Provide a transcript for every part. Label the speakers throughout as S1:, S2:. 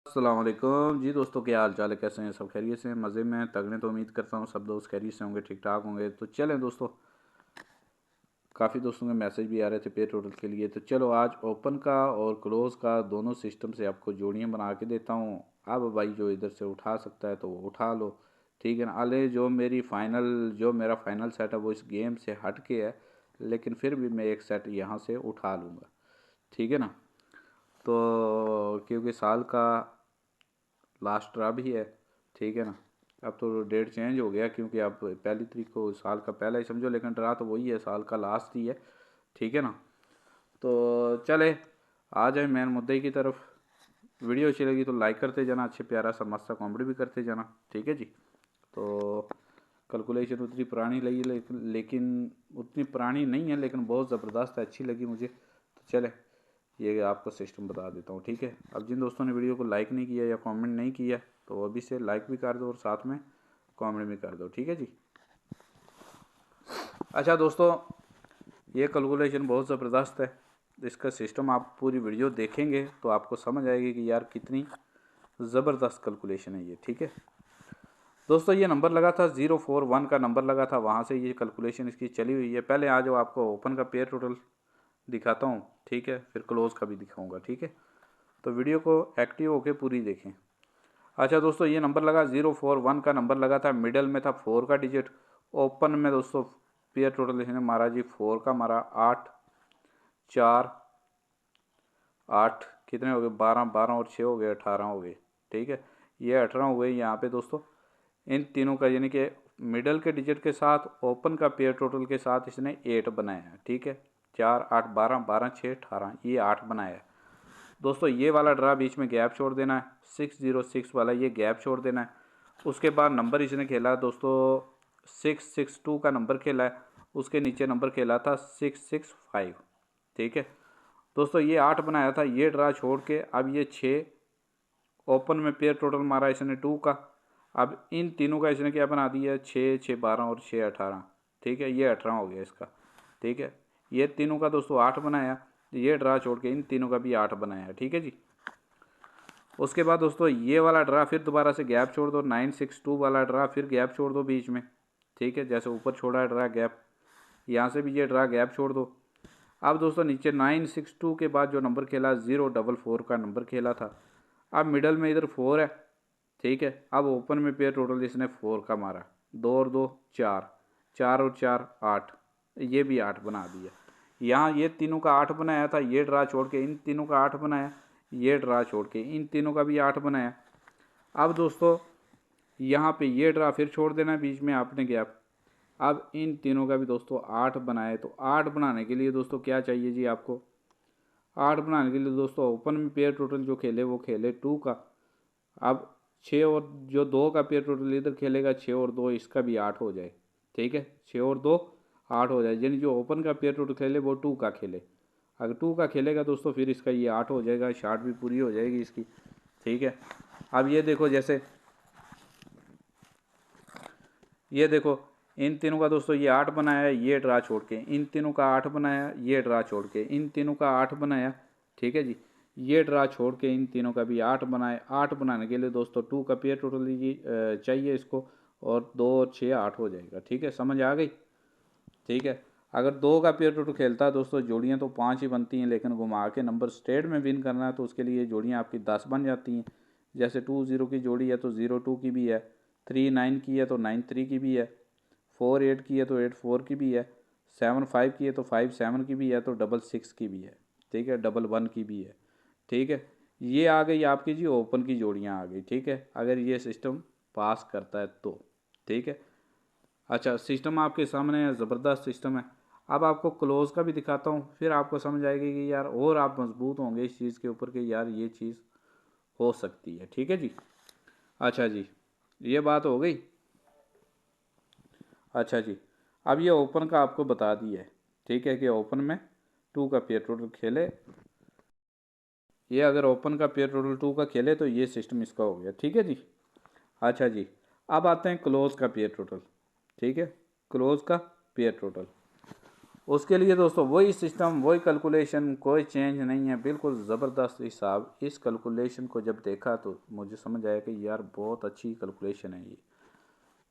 S1: अस्सलाम वालेकुम जी दोस्तों, क्या हाल चाल है? कैसे हैं? सब खैरियत से हैं? मज़े में तगड़े? तो उम्मीद करता हूँ सब दोस्त खैरियत से होंगे, ठीक ठाक होंगे। तो चलें दोस्तों, काफ़ी दोस्तों के मैसेज भी आ रहे थे पे टोटल के लिए। तो चलो आज ओपन का और क्लोज़ का दोनों सिस्टम से आपको जोड़ियाँ बना के देता हूँ। अब भाई जो इधर से उठा सकता है तो वो उठा लो, ठीक है ना। अले जो मेरा फाइनल सेट है वो इस गेम से हट के है, लेकिन फिर भी मैं एक सेट यहाँ से उठा लूँगा, ठीक है ना। तो क्योंकि साल का लास्ट ड्रा भी है, ठीक है ना। अब तो डेट चेंज हो गया क्योंकि अब 1 तारीख को साल का पहला ही समझो, लेकिन ड्रा तो वही है, साल का लास्ट ही है, ठीक है ना। तो चले आ जाए मेन मुद्दे की तरफ। वीडियो अच्छी लगी तो लाइक करते जाना, अच्छे प्यारा सा मस्त सा कॉमेडी भी करते जाना, ठीक है जी। तो कैलकुलेशन उतनी पुरानी लगी लेकिन उतनी पुरानी नहीं है, लेकिन बहुत ज़बरदस्त है, अच्छी लगी मुझे। तो चले ये आपको सिस्टम बता देता हूँ, ठीक है। अब जिन दोस्तों ने वीडियो को लाइक नहीं किया या कमेंट नहीं किया तो अभी से लाइक भी कर दो और साथ में कमेंट भी कर दो, ठीक है जी। अच्छा दोस्तों, ये कैलकुलेशन बहुत ज़बरदस्त है। इसका सिस्टम आप पूरी वीडियो देखेंगे तो आपको समझ आएगी कि यार कितनी ज़बरदस्त कैलकुलेशन है ये, ठीक है दोस्तों। ये नंबर लगा था 041 का नंबर लगा था, वहाँ से ये कैलकुलेशन इसकी चली हुई है। पहले आज आपको ओपन का पेयर टोटल दिखाता हूँ, ठीक है, फिर क्लोज का भी दिखाऊंगा, ठीक है। तो वीडियो को एक्टिव होके पूरी देखें। अच्छा दोस्तों, ये नंबर लगा 041 का नंबर लगा था, मिडल में था 4 का डिजिट। ओपन में दोस्तों पेयर टोटल इसने मारा जी 4 का मारा, 8 4 8 कितने हो गए, 12 12 और 6 हो गए, 18 हो गए, ठीक है। ये 18 हो गए यहाँ पे दोस्तों। इन तीनों का यानी कि मिडल के डिजिट के साथ ओपन का पेयर टोटल के साथ इसने 8 बनाया है, ठीक है। 4 8 12 12 6 18, ये 8 बनाया है दोस्तों। ये वाला ड्रा बीच में गैप छोड़ देना है, 606 वाला ये गैप छोड़ देना है। उसके बाद नंबर इसने खेला दोस्तों 662 का नंबर खेला है, उसके नीचे नंबर खेला था 665, ठीक है दोस्तों। ये 8 बनाया था, ये ड्रा छोड़ के अब ये 6 ओपन में पेयर टोटल मारा इसने 2 का। अब इन तीनों का इसने क्या बना दिया, 6 6 12 और 6 18, ठीक है। ये 18 हो गया इसका, ठीक है। ये तीनों का दोस्तों 8 बनाया, ये ड्रा छोड़ के इन तीनों का भी 8 बनाया, ठीक है जी। उसके बाद दोस्तों ये वाला ड्रा फिर दोबारा से गैप छोड़ दो, 962 वाला ड्रा फिर गैप छोड़ दो बीच में, ठीक है। जैसे ऊपर छोड़ा है ड्रा गैप, यहाँ से भी ये ड्रा गैप छोड़ दो। अब दोस्तों नीचे 962 के बाद जो नंबर खेला 044 का नंबर खेला था। अब मिडल में इधर 4 है, ठीक है। अब ओपन में पेयर टोटल इसने 4 का मारा, 2 और 2 4, 4 और 4 8, ये भी 8 बना दिया। यहाँ ये तीनों का 8 बनाया था, ये ड्रा छोड़ के इन तीनों का 8 बनाया, ये ड्रा छोड़ के इन तीनों का भी 8 बनाया। अब दोस्तों यहाँ पे ये ड्रा फिर छोड़ देना है बीच में आपने गैप। अब इन तीनों का भी दोस्तों 8 बनाए। तो 8 बनाने के लिए दोस्तों क्या चाहिए जी आपको, 8 बनाने के लिए दोस्तों ओपन में पेयर टोटल जो खेले वो खेले 2 का। अब 6 और जो 2 का पेयर टोटल इधर खेलेगा 6 और 2 इसका भी 8 हो जाए, ठीक है। 6 और 2 8 हो जाए, यानी जो ओपन का पेयर टोटल खेले वो 2 का खेले। अगर 2 का खेलेगा दोस्तों फिर इसका ये 8 हो जाएगा, शार्ट भी पूरी हो जाएगी इसकी, ठीक है। अब ये देखो, जैसे ये देखो इन तीनों का दोस्तों ये 8 बनाया, ये ड्रा छोड़ के इन तीनों का 8 बनाया, ये ड्रा छोड़ के इन तीनों का 8 बनाया, ठीक है जी। ये ड्रा छोड़ के इन तीनों का भी 8 बनाए। 8 बनाने के लिए दोस्तों 2 का पेयर टोटल चाहिए इसको, और 2 और 6 8 हो जाएगा, ठीक है। समझ आ गई, ठीक है। अगर 2 का पेयर टोटल खेलता है दोस्तों, जोड़ियाँ तो 5 ही बनती हैं, लेकिन घुमा के नंबर स्ट्रेट में विन करना है तो उसके लिए जोड़ियाँ आपकी 10 बन जाती हैं। जैसे 2 0 की जोड़ी है तो 0 2 की भी है, 3 9 की है तो 9 3 की भी है, 4 8 की है तो 8 4 की भी है, 7 5 की है तो 5 7 की भी है, तो डबल 6 की भी है, ठीक है, डबल 1 की भी है, ठीक है। ये आ गई आपकी जी ओपन की जोड़ियाँ आ गई, ठीक है, अगर ये सिस्टम पास करता है तो, ठीक है। अच्छा सिस्टम आपके सामने है, ज़बरदस्त सिस्टम है। अब आपको क्लोज़ का भी दिखाता हूँ, फिर आपको समझ आएगी कि यार और आप मजबूत होंगे इस चीज़ के ऊपर कि यार ये चीज़ हो सकती है, ठीक है जी। अच्छा जी, ये बात हो गई। अच्छा जी, अब ये ओपन का आपको बता दिया है, ठीक है, कि ओपन में 2 का पेयर टोटल खेले। ये अगर ओपन का पेयर टोटल 2 का खेले तो ये सिस्टम इसका हो गया, ठीक है जी। अच्छा जी, अब आते हैं क्लोज़ का पेयर टोटल, ठीक है, क्लोज़ का पेयर टोटल। उसके लिए दोस्तों वही सिस्टम, वही कैलकुलेशन, कोई चेंज नहीं है, बिल्कुल ज़बरदस्त हिसाब। इस कैलकुलेशन को जब देखा तो मुझे समझ आया कि यार बहुत अच्छी कैलकुलेशन है ये,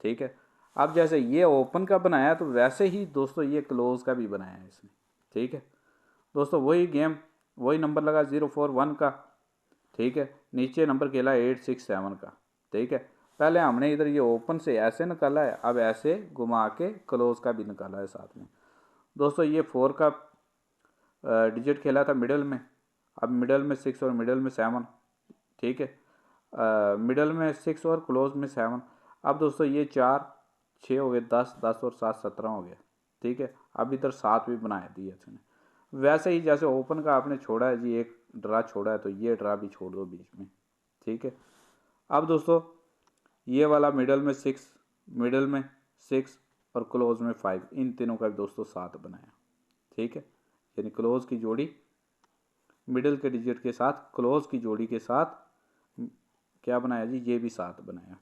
S1: ठीक है। अब जैसे ये ओपन का बनाया तो वैसे ही दोस्तों ये क्लोज का भी बनाया है इसने, ठीक है दोस्तों। वही गेम, वही नंबर लगा 041 का, ठीक है। नीचे नंबर खेला 867 का, ठीक है। पहले हमने इधर ये ओपन से ऐसे निकाला है, अब ऐसे घुमा के क्लोज का भी निकाला है साथ में दोस्तों। ये 4 का डिजिट खेला था मिडल में, अब मिडल में 6 और मिडल में 7, ठीक है। मिडल में 6 और क्लोज में 7। अब दोस्तों ये 4 6 हो गए, 10 10 और 7 17 हो गया, ठीक है। अब इधर 7 भी बना दिया इसने। वैसे ही जैसे ओपन का आपने छोड़ा है जी, एक ड्रा छोड़ा है तो ये ड्रा भी छोड़ दो बीच में, ठीक है। अब दोस्तों ये वाला मिडल में 6, मिडल में 6 और क्लोज में 5, इन तीनों का भी दोस्तों 7 बनाया, ठीक है। यानी क्लोज की जोड़ी मिडल के डिजिट के साथ, क्लोज की जोड़ी के साथ क्या बनाया जी, ये भी 7 बनाया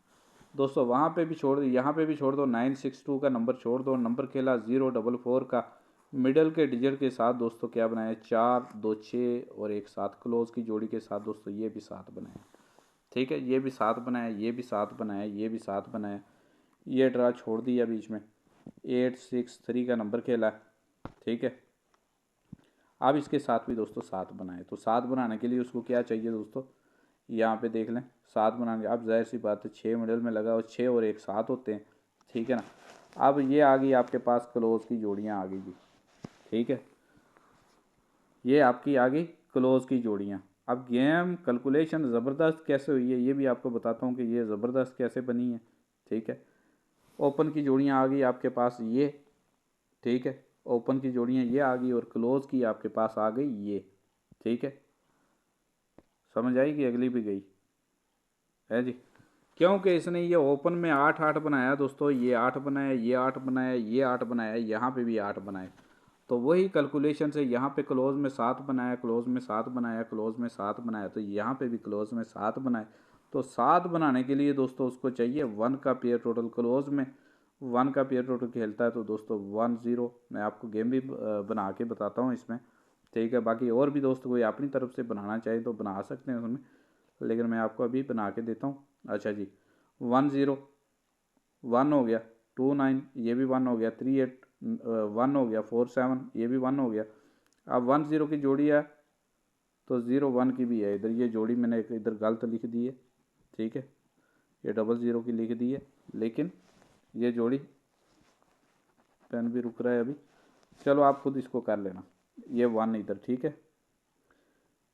S1: दोस्तों। वहाँ पे भी छोड़ दो, यहाँ पे भी छोड़ दो, 962 का नंबर छोड़ दो, नंबर खेला 044 का, मिडल के डिजिट के साथ दोस्तों क्या बनाया, 4 2 6 और एक 7, क्लोज की जोड़ी के साथ दोस्तों ये भी 7 बनाया, ठीक है। ये भी 7 बनाया, ये भी 7 बनाया, ये भी 7 बनाया, ये ड्रा छोड़ दिया बीच में, 863 का नंबर खेला, ठीक है। अब इसके साथ भी दोस्तों 7 बनाए, तो 7 बनाने के लिए उसको क्या चाहिए दोस्तों, यहाँ पे देख लें 7 बनाने। अब जाहिर सी बात है 6 मिडल में लगा और 6 और एक 7 होते हैं, ठीक है ना। अब ये आ गई आपके पास क्लोज की जोड़ियाँ आ गई जी, ठीक है। ये आपकी आ गई क्लोज की जोड़ियाँ। अब गेम कैलकुलेशन ज़बरदस्त कैसे हुई है ये भी आपको बताता हूँ कि ये ज़बरदस्त कैसे बनी है, ठीक है। ओपन की जोड़ियाँ आ गई आपके पास ये, ठीक है। ओपन की जोड़ियाँ ये आ गई और क्लोज की आपके पास आ गई ये, ठीक है। समझ आई कि अगली भी गई है जी, क्योंकि इसने ये ओपन में 8 8 बनाया दोस्तों, ये 8 बनाया, ये 8 बनाया, ये 8 बनाया, यहाँ पे भी 8 बनाए, तो वही कैलकुलेशन से यहाँ पे क्लोज में 7 बनाया, क्लोज में 7 बनाया, क्लोज में 7 बनाया, तो यहाँ पे भी क्लोज में 7 बनाए। तो 7 बनाने के लिए दोस्तों उसको चाहिए 1 का पेयर टोटल, क्लोज में 1 का पेयर टोटल खेलता है तो दोस्तों 1 0। मैं आपको गेम भी बना के बताता हूँ इसमें, ठीक है। बाकी और भी दोस्त कोई अपनी तरफ से बनाना चाहे तो बना सकते हैं उसमें, लेकिन मैं आपको अभी बना के देता हूँ। अच्छा जी, 1 0 1 हो गया, 2 9 ये भी 1 हो गया, 3 8 1 हो गया, 4 7 ये भी 1 हो गया। अब 1 0 की जोड़ी है तो 0 1 की भी है, इधर ये जोड़ी मैंने इधर गलत लिख दी है, ठीक है। ये 0 0 की लिख दी है, लेकिन ये जोड़ी, पेन भी रुक रहा है अभी, चलो आप खुद इसको कर लेना। ये 1 इधर, ठीक है,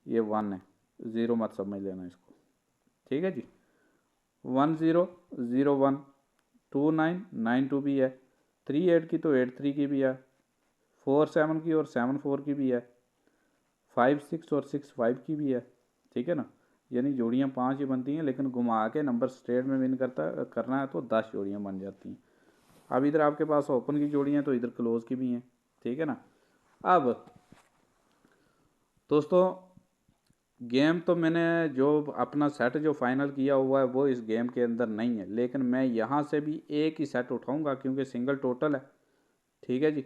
S1: ये 1 है, 0 मत समझ लेना इसको, ठीक है जी। 1 0 0 1 2 9 9 2 भी है, 3 8 की तो 8 3 की भी है, 4 7 की और 7 4 की भी है, 5 6 और 6 5 की भी है, ठीक है ना। यानी जोड़ियाँ 5 ही बनती हैं, लेकिन घुमा के नंबर स्ट्रेट में विन करना है तो 10 जोड़ियाँ बन जाती हैं। अब इधर आपके पास ओपन की जोड़ियाँ तो इधर क्लोज की भी हैं, ठीक है ना। अब दोस्तों गेम तो मैंने जो अपना सेट जो फाइनल किया हुआ है वो इस गेम के अंदर नहीं है, लेकिन मैं यहाँ से भी एक ही सेट उठाऊँगा क्योंकि सिंगल टोटल है, ठीक है जी।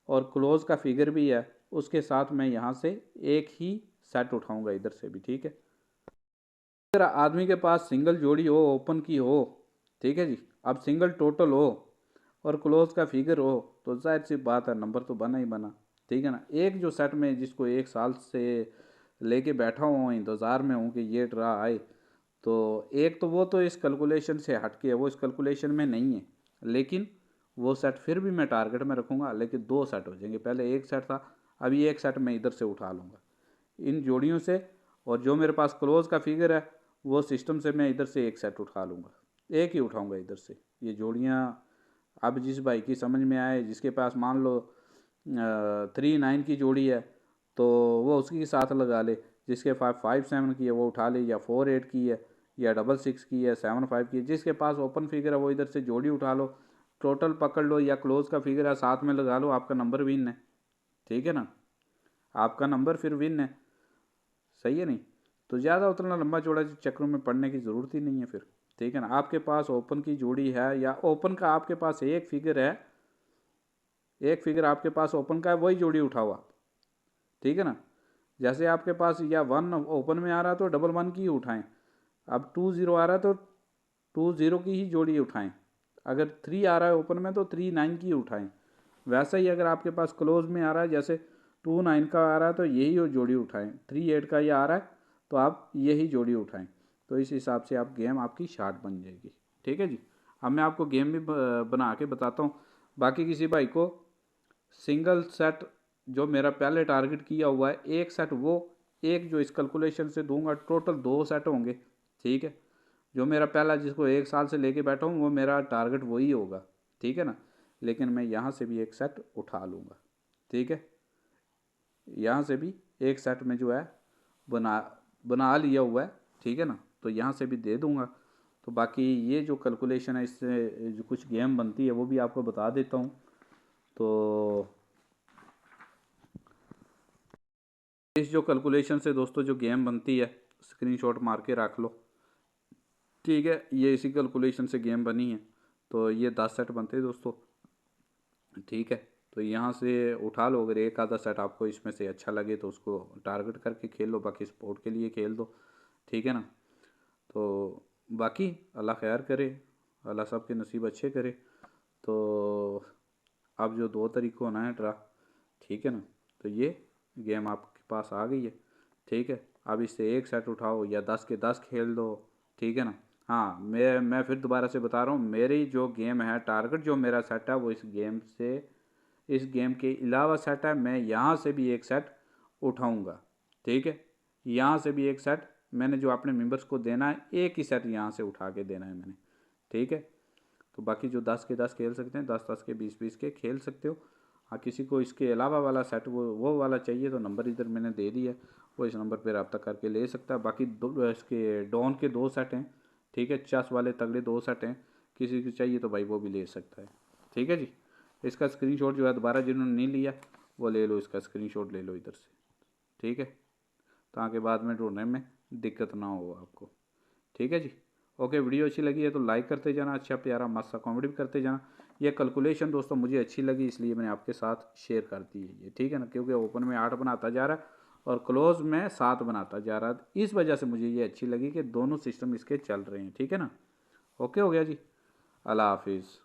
S1: और क्लोज का फिगर भी है, उसके साथ मैं यहाँ से एक ही सेट उठाऊँगा इधर से भी, ठीक है। अगर आदमी के पास सिंगल जोड़ी हो, ओपन की हो, ठीक है जी, अब सिंगल टोटल हो और क्लोज का फिगर हो तो जाहिर सी बात है नंबर तो बना ही बना, ठीक है ना। एक जो सेट में जिसको एक साल से लेके बैठा हूँ, इंतज़ार में हूँ कि ये ड्रा आए, तो एक तो वो तो इस कैलकुलेशन से हट के है, वो इस कैलकुलेशन में नहीं है, लेकिन वो सेट फिर भी मैं टारगेट में रखूँगा, लेकिन 2 सेट हो जाएंगे। पहले एक सेट था, अभी एक सेट मैं इधर से उठा लूँगा इन जोड़ियों से, और जो मेरे पास क्लोज का फिगर है वो सिस्टम से मैं इधर से एक सेट उठा लूँगा, एक ही उठाऊँगा इधर से। ये जोड़ियाँ अब जिस भाई की समझ में आए, जिसके पास मान लो 3 9 की जोड़ी है तो वो उसके साथ लगा ले, जिसके पास 5 7 की है वो उठा ले, या 4 8 की है, या 6 6 की है, 7 5 की है, जिसके पास ओपन फिगर है वो इधर से जोड़ी उठा लो, टोटल पकड़ लो, या क्लोज का फिगर है साथ में लगा लो, आपका नंबर विन है, ठीक है ना। आपका नंबर फिर विन है, सही है नहीं। तो ज़्यादा उतना लंबा चौड़ा चक्रों में पड़ने की ज़रूरत ही नहीं है फिर, ठीक है ना। आपके पास ओपन की जोड़ी है या ओपन का आपके पास एक फिगर है एक फिगर आपके पास ओपन का है वही जोड़ी उठाओ आप, ठीक है ना। जैसे आपके पास या 1 ओपन में आ रहा है तो डबल 1 की ही उठाएं, अब 2 0 आ रहा है तो 2 0 की ही जोड़ी उठाएं, अगर 3 आ रहा है ओपन में तो 3 9 की उठाएं। वैसा ही अगर आपके पास क्लोज में आ रहा है, जैसे 2 9 का आ रहा है तो यही जोड़ी उठाएं, 3 8 का ये आ रहा है तो आप यही जोड़ी उठाएं। तो इस हिसाब से आप गेम आपकी शार्ट बन जाएगी, ठीक है जी। अब मैं आपको गेम भी बना के बताता हूँ। बाकी किसी भाई को सिंगल सेट जो मेरा पहले टारगेट किया हुआ है, एक सेट वो एक जो इस कैलकुलेशन से दूंगा, टोटल 2 सेट होंगे, ठीक है। जो मेरा पहला जिसको 1 साल से लेके बैठा हूँ वो मेरा टारगेट वही होगा, ठीक है ना। लेकिन मैं यहाँ से भी एक सेट उठा लूँगा, ठीक है। यहाँ से भी एक सेट में जो है बना बना लिया हुआ है, ठीक है ना, तो यहाँ से भी दे दूँगा। तो बाकी ये जो कैलकुलेशन है इससे जो कुछ गेम बनती है वो भी आपको बता देता हूँ। तो इस जो कैलकुलेशन से दोस्तों जो गेम बनती है, स्क्रीनशॉट मार के रख लो, ठीक है। ये इसी कैलकुलेशन से गेम बनी है। तो ये 10 सेट बनते हैं दोस्तों, ठीक है। तो यहाँ से उठा लो, अगर एक आधा सेट आपको इसमें से अच्छा लगे तो उसको टारगेट करके खेल लो, बाकी स्पोर्ट के लिए खेल दो, ठीक है ना। तो बाकी अल्लाह खैर करे, अल्लाह सबके नसीब अच्छे करे। तो अब जो 2 तरीक़ों होना है ड्रा, ठीक है ना, तो ये गेम आपके पास आ गई है, ठीक है। अब इससे एक सेट उठाओ या 10 के 10 खेल दो, ठीक है ना। हाँ, मैं फिर दोबारा से बता रहा हूँ, मेरी जो गेम है टारगेट जो मेरा सेट है वो इस गेम के अलावा सेट है, मैं यहाँ से भी एक सेट उठाऊँगा, ठीक है। यहाँ से भी एक सेट मैंने जो अपने मेंबर्स को देना है, एक ही सेट यहाँ से उठा के देना है मैंने, ठीक है। तो बाकी जो 10 के 10 खेल सकते हैं, 10 10 के 20 20 के खेल सकते हो। हाँ, किसी को इसके अलावा वाला सेट वो वाला चाहिए तो नंबर इधर मैंने दे दिया, वो इस नंबर पर रब्ता करके ले सकता है। बाकी इसके डॉन के 2 सेट हैं, ठीक है, चेस वाले तगड़े 2 सेट हैं, किसी को चाहिए तो भाई वो भी ले सकता है, ठीक है जी। इसका स्क्रीनशॉट जो है दोबारा जिन्होंने नहीं लिया वो ले लो, इसका स्क्रीनशॉट ले लो इधर से, ठीक है, ताकि बाद में ढूंढने में दिक्कत ना हो आपको, ठीक है जी। ओके, वीडियो अच्छी लगी है तो लाइक करते जाना, अच्छा प्यारा मस्त सा कॉमेडी भी करते जाना। ये कैलकुलेशन दोस्तों मुझे अच्छी लगी इसलिए मैंने आपके साथ शेयर कर दी है ये, ठीक है ना, क्योंकि ओपन में 8 बनाता जा रहा है और क्लोज में 7 बनाता जा रहा है, इस वजह से मुझे ये अच्छी लगी कि दोनों सिस्टम इसके चल रहे हैं, ठीक है ना। ओके हो गया जी, अल्लाह हाफिज़।